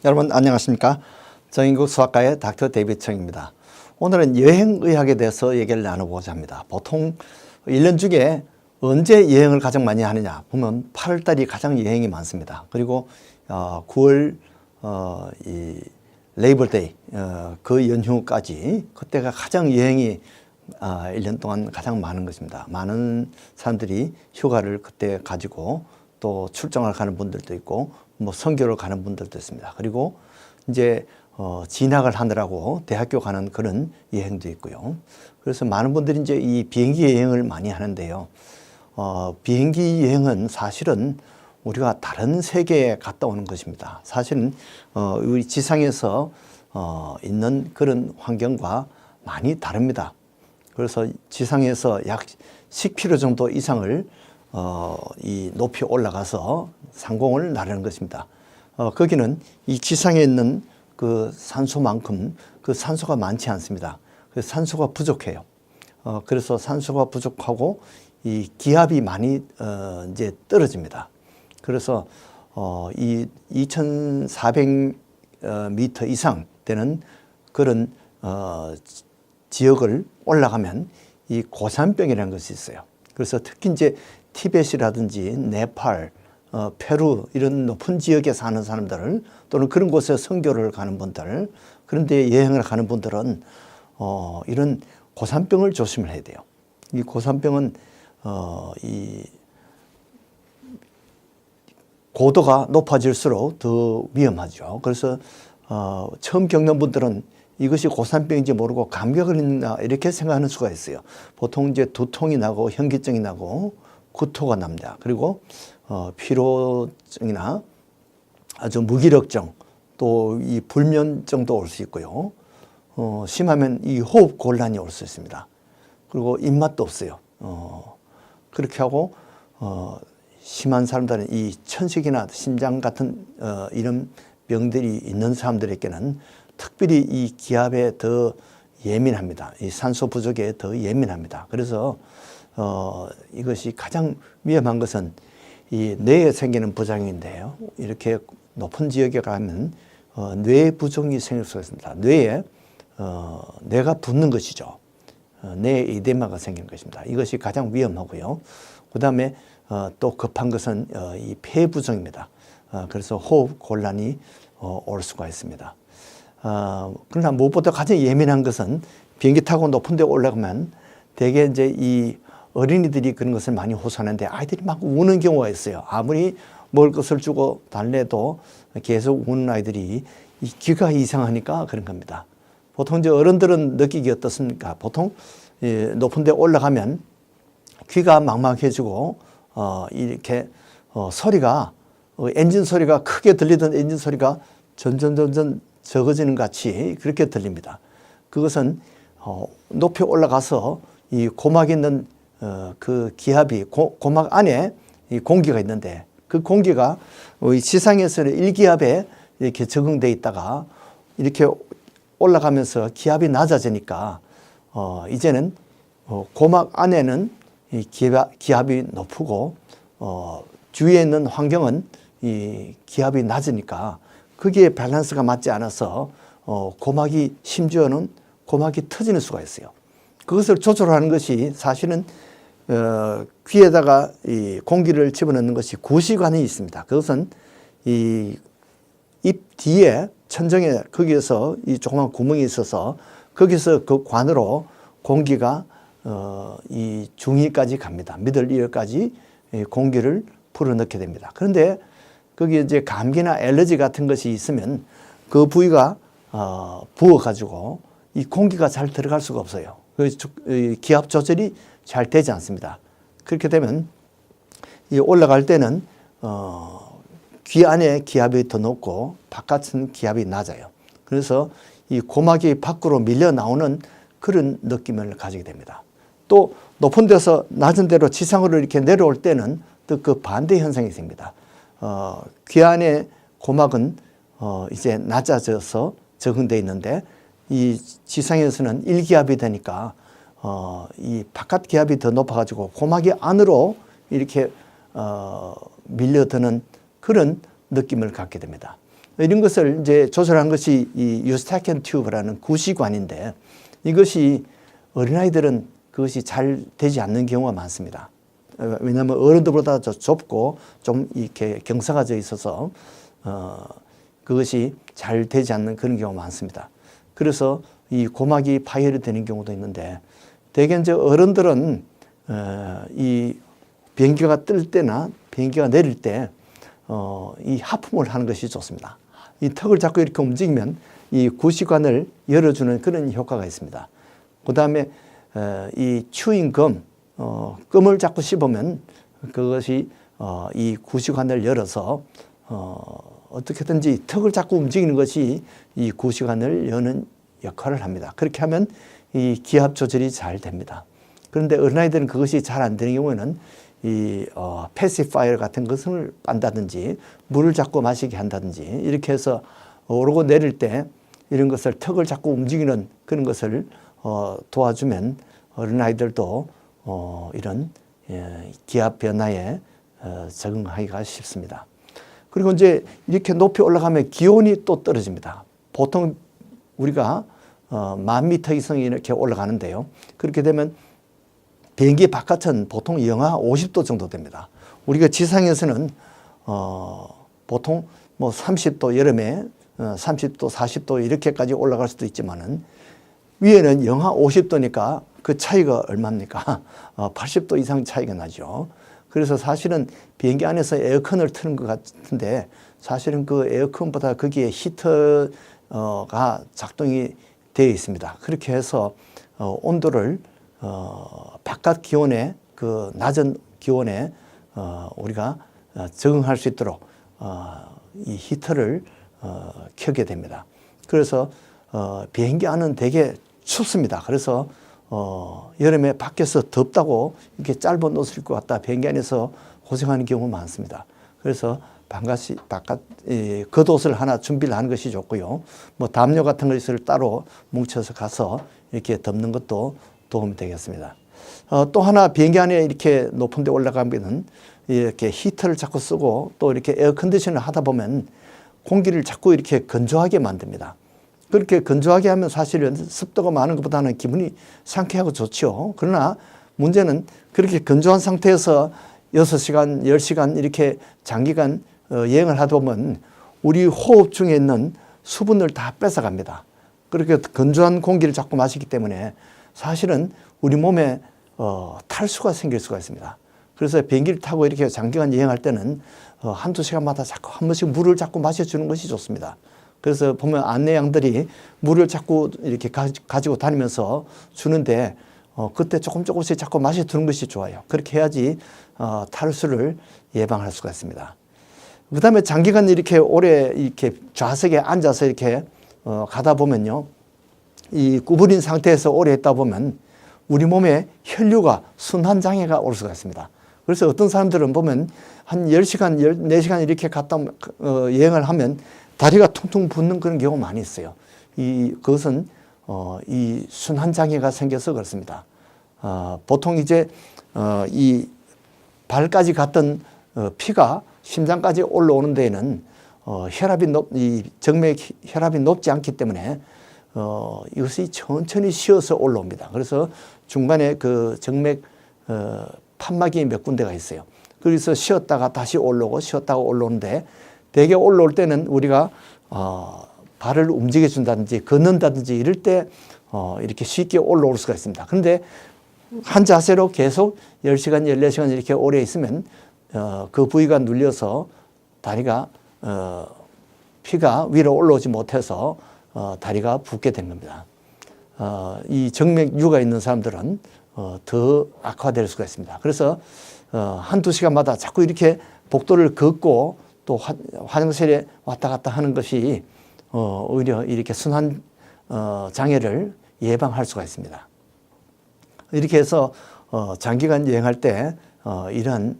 여러분 안녕하십니까? 정인국 수학과의 닥터 데이비드 청입니다. 오늘은 여행의학에 대해서 얘기를 나눠보고자 합니다. 보통 1년 중에 언제 여행을 가장 많이 하느냐 보면 8월달이 가장 여행이 많습니다. 그리고 9월 이 레이버데이 그 연휴까지 그때가 가장 여행이 1년 동안 가장 많은 것입니다. 많은 사람들이 휴가를 그때 가지고 또 출장을 가는 분들도 있고 뭐 선교를 가는 분들도 있습니다. 그리고 이제 진학을 하느라고 대학교 가는 그런 여행도 있고요. 그래서 많은 분들이 이제 이 비행기 여행을 많이 하는데요. 비행기 여행은 사실은 우리가 다른 세계에 갔다 오는 것입니다. 사실은 우리 지상에서 있는 그런 환경과 많이 다릅니다. 그래서 지상에서 약 10km 정도 이상을 이 높이 올라가서 상공을 나르는 것입니다. 거기는 이 지상에 있는 그 산소만큼 그 산소가 많지 않습니다. 그 산소가 부족해요. 그래서 산소가 부족하고 이 기압이 많이 이제 떨어집니다. 그래서 이 2,400m 이상 되는 그런 지역을 올라가면 이 고산병이라는 것이 있어요. 그래서 특히 이제 티벳이라든지 네팔, 페루 이런 높은 지역에 사는 사람들 또는 그런 곳에 선교를 가는 분들 그런 데 여행을 가는 분들은 이런 고산병을 조심을 해야 돼요. 이 고산병은 이 고도가 높아질수록 더 위험하죠. 그래서 처음 겪는 분들은 이것이 고산병인지 모르고 감기가 걸린다 이렇게 생각하는 수가 있어요. 보통 이제 두통이 나고 현기증이 나고 구토가 납니다. 그리고 피로증이나 아주 무기력증 또 이 불면증도 올 수 있고요. 심하면 이 호흡 곤란이 올 수 있습니다. 그리고 입맛도 없어요. 그렇게 하고 심한 사람들은 이 천식이나 심장 같은 이런 병들이 있는 사람들에게는 특별히 이 기압에 더 예민합니다. 이 산소 부족에 더 예민합니다. 그래서 이것이 가장 위험한 것은 이 뇌에 생기는 부작용인데요. 이렇게 높은 지역에 가면 뇌 부종이 생길 수가 있습니다. 뇌에 뇌가 붓는 것이죠. 뇌 에데마가 생기는 것입니다. 이것이 가장 위험하고요. 그 다음에 또 급한 것은 이 폐 부종입니다. 그래서 호흡 곤란이 올 수가 있습니다. 그러나 무엇보다 가장 예민한 것은 비행기 타고 높은 데 올라가면 대개 이제 이 어린이들이 그런 것을 많이 호소하는데 아이들이 막 우는 경우가 있어요. 아무리 먹을 것을 주고 달래도 계속 우는 아이들이 이 귀가 이상하니까 그런 겁니다. 보통 이제 어른들은 느끼기 어떻습니까? 보통 높은 데 올라가면 귀가 막막해지고 이렇게 소리가 엔진 소리가 크게 들리던 엔진 소리가 점점 적어지는 같이 그렇게 들립니다. 그것은 높이 올라가서 이 고막에 있는 그 기압이 고막 안에 이 공기가 있는데 그 공기가 지상에서는 1기압에 이렇게 적응돼 있다가 이렇게 올라가면서 기압이 낮아지니까 이제는 고막 안에는 이 기압이 높고 주위에 있는 환경은 이 기압이 낮으니까 거기에 밸런스가 맞지 않아서 고막이 심지어는 고막이 터지는 수가 있어요. 그것을 조절하는 것이 사실은 귀에다가 이 공기를 집어넣는 것이 구시관이 있습니다. 그것은 이 입 뒤에 천정에 거기에서 이 조그만 구멍이 있어서 거기서 그 관으로 공기가 이 중위까지 갑니다. 미들 이어까지 공기를 불어넣게 됩니다. 그런데 거기에 이제 감기나 알러지 같은 것이 있으면 그 부위가 부어가지고 이 공기가 잘 들어갈 수가 없어요. 기압 조절이 잘 되지 않습니다. 그렇게 되면 이 올라갈 때는 귀 안에 기압이 더 높고 바깥은 기압이 낮아요. 그래서 이 고막이 밖으로 밀려 나오는 그런 느낌을 가지게 됩니다. 또 높은 데서 낮은 데로 지상으로 이렇게 내려올 때는 또 그 반대 현상이 생깁니다. 귀 안에 고막은 이제 낮아져서 적응되어 있는데 이 지상에서는 1기압이 되니까 이 바깥 기압이 더 높아가지고 고막이 안으로 이렇게 밀려드는 그런 느낌을 갖게 됩니다. 이런 것을 이제 조절한 것이 이 유스타키안 튜브라는 구시관인데 이것이 어린아이들은 그것이 잘 되지 않는 경우가 많습니다. 왜냐하면 어른들보다 더 좁고 좀 이렇게 경사가 있어서 그것이 잘 되지 않는 그런 경우가 많습니다. 그래서 이 고막이 파열이 되는 경우도 있는데 대개 이제 어른들은 이 비행기가 뜰 때나 비행기가 내릴 때 이 하품을 하는 것이 좋습니다. 이 턱을 자꾸 이렇게 움직이면 이 구시관을 열어주는 그런 효과가 있습니다. 그 다음에 이 추잉금, 껌을 자꾸 씹으면 그것이 이 구시관을 열어서 어떻게든지 턱을 자꾸 움직이는 것이 이 구시관을 여는 역할을 합니다. 그렇게 하면 이 기압 조절이 잘 됩니다. 그런데 어린아이들은 그것이 잘 안 되는 경우에는 이 패시파이어 같은 것을 빤다든지 물을 자꾸 마시게 한다든지 이렇게 해서 오르고 내릴 때 이런 것을 턱을 자꾸 움직이는 그런 것을 도와주면 어린아이들도 이런 기압 변화에 적응하기가 쉽습니다. 그리고 이제 이렇게 높이 올라가면 기온이 또 떨어집니다. 보통 우리가 10,000m 이상이 이렇게 올라가는데요. 그렇게 되면 비행기 바깥은 보통 영하 50도 정도 됩니다. 우리가 지상에서는 보통 뭐 30도 여름에 30도, 40도 이렇게까지 올라갈 수도 있지만은 위에는 영하 50도니까 그 차이가 얼마입니까? 80도 이상 차이가 나죠. 그래서 사실은 비행기 안에서 에어컨을 트는 것 같은데 사실은 그 에어컨보다 거기에 히터가 작동이 되어 있습니다. 그렇게 해서 온도를 바깥 기온에 그 낮은 기온에 우리가 적응할 수 있도록 이 히터를 켜게 됩니다. 그래서 비행기 안은 되게 춥습니다. 그래서 여름에 밖에서 덥다고 이렇게 짧은 옷을 입고 왔다 비행기 안에서 고생하는 경우가 많습니다. 그래서 바깥 겉옷을 하나 준비를 하는 것이 좋고요. 뭐 담요 같은 것을 따로 뭉쳐서 가서 이렇게 덮는 것도 도움이 되겠습니다. 또 하나 비행기 안에 이렇게 높은 데 올라가면은 이렇게 히터를 자꾸 쓰고 또 이렇게 에어컨디션을 하다 보면 공기를 자꾸 이렇게 건조하게 만듭니다. 그렇게 건조하게 하면 사실은 습도가 많은 것보다는 기분이 상쾌하고 좋죠. 그러나 문제는 그렇게 건조한 상태에서 6시간, 10시간 이렇게 장기간 여행을 하다 보면 우리 호흡 중에 있는 수분을 다 뺏어갑니다. 그렇게 건조한 공기를 자꾸 마시기 때문에 사실은 우리 몸에 탈수가 생길 수가 있습니다. 그래서 비행기를 타고 이렇게 장기간 여행할 때는 한두 시간마다 자꾸 한 번씩 물을 자꾸 마셔주는 것이 좋습니다. 그래서 보면 안내양들이 물을 자꾸 이렇게 가지고 다니면서 주는데 그때 조금씩 자꾸 마셔두는 것이 좋아요. 그렇게 해야지 탈수를 예방할 수가 있습니다. 그 다음에 장기간 이렇게 오래 이렇게 좌석에 앉아서 이렇게 가다 보면요. 이 구부린 상태에서 오래 있다 보면 우리 몸에 혈류가 순환장애가 올 수가 있습니다. 그래서 어떤 사람들은 보면 한 10시간, 14시간 이렇게 갔다 여행을 하면 다리가 퉁퉁 붓는 그런 경우가 많이 있어요. 그것은 이 순환장애가 생겨서 그렇습니다. 보통 이제 이 발까지 갔던 피가 심장까지 올라오는 데에는 이 정맥 혈압이 높지 않기 때문에 이것이 천천히 쉬어서 올라옵니다. 그래서 중간에 그 정맥 판막이 몇 군데가 있어요. 그래서 쉬었다가 다시 올라오고 쉬었다가 올라오는데 대개 올라올 때는 우리가 발을 움직여 준다든지 걷는다든지 이럴 때 이렇게 쉽게 올라올 수가 있습니다. 그런데 한 자세로 계속 10시간, 14시간 이렇게 오래 있으면 그 부위가 눌려서 다리가 피가 위로 올라오지 못해서 다리가 붓게 된 겁니다. 이 정맥류가 있는 사람들은 더 악화될 수가 있습니다. 그래서 한두 시간마다 자꾸 이렇게 복도를 걷고 또 화장실에 왔다 갔다 하는 것이 오히려 이렇게 순환 장애를 예방할 수가 있습니다. 이렇게 해서 장기간 여행할 때 이러한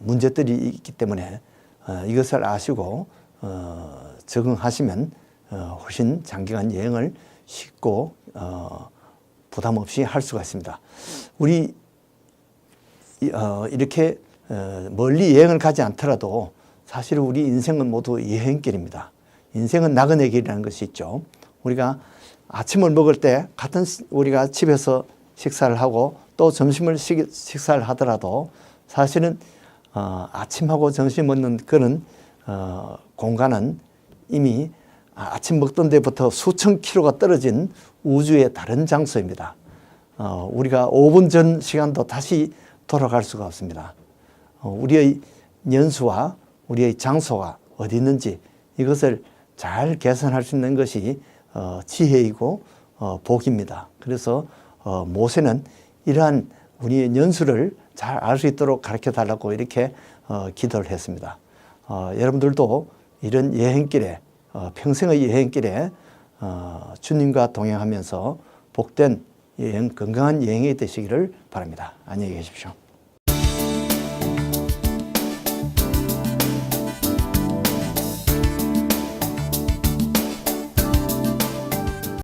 문제들이 있기 때문에 이것을 아시고 적응하시면 훨씬 장기간 여행을 쉽고 부담 없이 할 수가 있습니다. 우리 이렇게 멀리 여행을 가지 않더라도 사실 우리 인생은 모두 여행길입니다. 인생은 나그네 길이라는 것이 있죠. 우리가 아침을 먹을 때 같은 우리가 집에서 식사를 하고 또 점심을 식사를 하더라도 사실은 아침하고 점심 먹는 그런 공간은 이미 아침 먹던 데부터 수천 킬로가 떨어진 우주의 다른 장소입니다. 우리가 5분 전 시간도 다시 돌아갈 수가 없습니다. 우리의 연수와 우리의 장소가 어디 있는지 이것을 잘 계산할 수 있는 것이 지혜이고 복입니다. 그래서 모세는 이러한 우리의 연수를 잘 알 수 있도록 가르쳐 달라고 이렇게 기도를 했습니다. 여러분들도 이런 여행길에 평생의 여행길에 주님과 동행하면서 복된 여행, 건강한 여행이 되시기를 바랍니다. 안녕히 계십시오.